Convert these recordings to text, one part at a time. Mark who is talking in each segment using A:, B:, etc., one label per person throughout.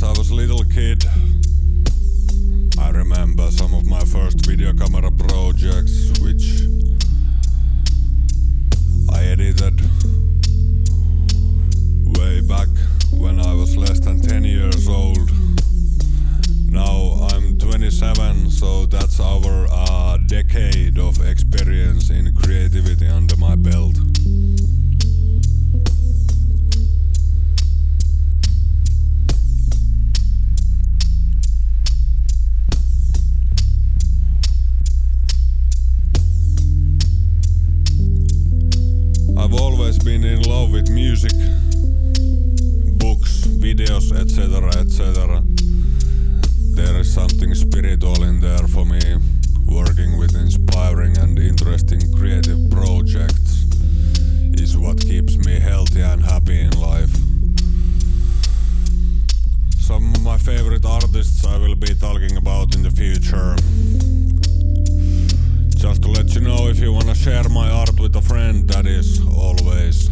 A: I was a little kid, I remember some of my first video camera projects which I edited way back when I was less than 10 years old. Now I'm 27, so that's our decade of experience in creativity under my belt. I've always been in love with music, books, videos, etc., etc. There is something spiritual in there for me. Working with inspiring and interesting creative projects is what keeps me healthy and happy in life. Some of my favorite artists I will be talking about in the future. Just to let you know, if you wanna share my art with a friend, that is always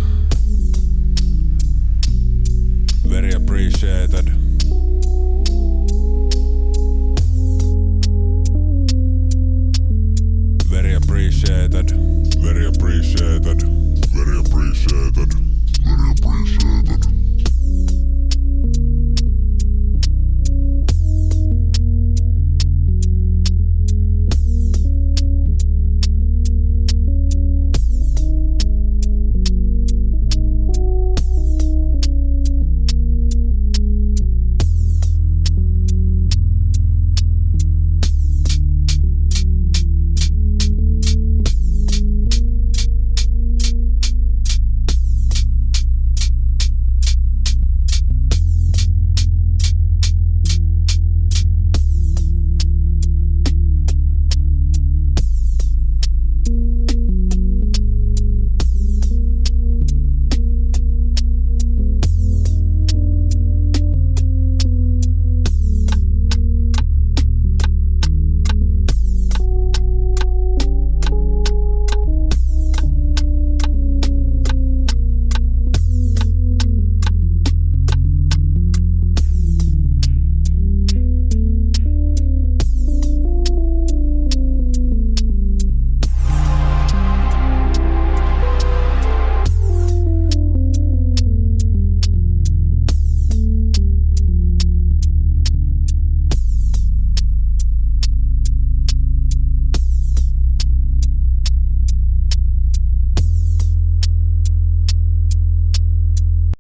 A: very appreciated.